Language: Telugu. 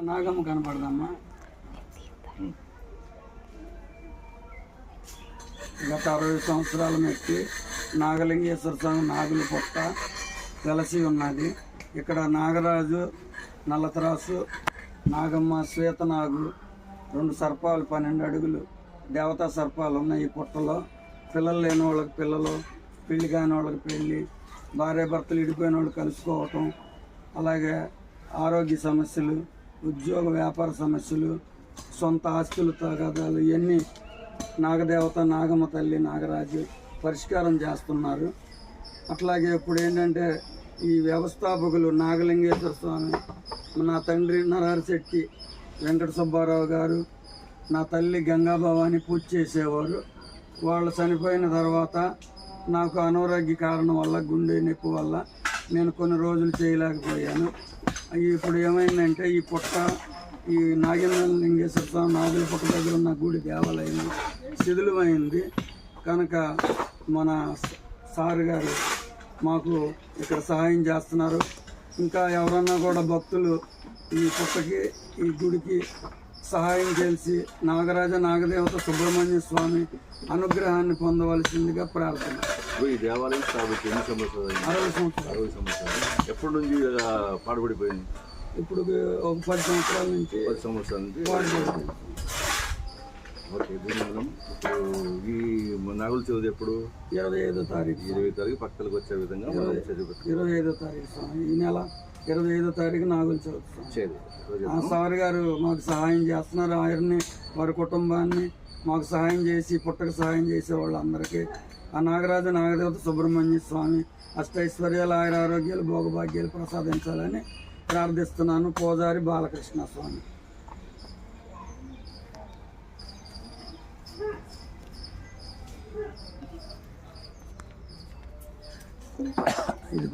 నాగమ్మ కనపడదమ్మా. గత 60 సంవత్సరాల మెట్టి నాగలింగేశ్వర స్వామి నాగుల పుట్ట వెలసి ఉన్నది. ఇక్కడ నాగరాజు, నల్లతరాసు, నాగమ్మ, శ్వేతనాగు, 2 సర్పాలు 12 అడుగులు దేవతా సర్పాలు ఉన్నాయి. ఈ పుట్టలో పిల్లలు లేని వాళ్ళకి పిల్లలు, పెళ్లి కాని వాళ్ళకి పెళ్ళి, భార్యాభర్తలు విడిపోయిన వాళ్ళు కలుసుకోవటం, అలాగే ఆరోగ్య సమస్యలు, ఉద్యోగ వ్యాపార సమస్యలు, సొంత ఆస్తులు తగాదాలు ఇవన్నీ నాగదేవత, నాగమ్మ తల్లి, నాగరాజు పరిష్కారం చేస్తున్నారు. అట్లాగే ఇప్పుడు ఏంటంటే ఈ వ్యవస్థాపకులు నాగలింగేశ్వర స్వామి, నా తండ్రి నరహరిశెట్టి వెంకట సుబ్బారావు గారు, నా తల్లి గంగాభవాని పూజ చేసేవారు. వాళ్ళు చనిపోయిన తర్వాత నాకు అనారోగ్య కారణం వల్ల, గుండె నొప్పి వల్ల నేను కొన్ని రోజులు చేయలేకపోయాను. ఇప్పుడు ఏమైందంటే ఈ పుట్ట, ఈ నాగలింగేశ్వర స్వామి నాగుల పుట్ట దగ్గర ఉన్న గుడి దేవాలయం శిథిలమైంది కనుక మన సార్ గారు మాకు ఇక్కడ సహాయం చేస్తున్నారు. ఇంకా ఎవరన్నా కూడా భక్తులు ఈ పుట్టకి, ఈ గుడికి సహాయం చేసి నాగరాజ, నాగదేవత, సుబ్రహ్మణ్య స్వామి అనుగ్రహాన్ని పొందవలసిందిగా ప్రార్థన. ఈ దేవాలయం స్థాపించి 60 సంవత్సరాలు. ఎప్పటి నుంచి పాడుపడిపోయింది? ఇప్పుడు ఒక 10 సంవత్సరాల నుంచి. 10 సంవత్సరాల నుంచి పాడుపడిపోయింది. ఓకే. దీని మనం ఇప్పుడు ఈ నాగుల చవితి ఎప్పుడు? 25వ తారీఖు. 25వ తారీఖు భక్తులకు వచ్చే విధంగా 25వ తారీఖు స్వామి. ఈ నెల 25వ తారీఖు నాగుల చవితి. సార్ గారు మాకు సహాయం చేస్తున్నారు. ఆయన్ని, వారి కుటుంబాన్ని మాకు సహాయం చేసి పుట్టకు సహాయం చేసే వాళ్ళందరికీ ఆ నాగరాజు, నాగదేవత, సుబ్రహ్మణ్య స్వామి అష్టైశ్వర్యాలు, ఆరోగ్యాలు, భోగభాగ్యాలు ప్రసాదించాలని ప్రార్థిస్తున్నాను. పూజారి బాలకృష్ణ స్వామి. ఇది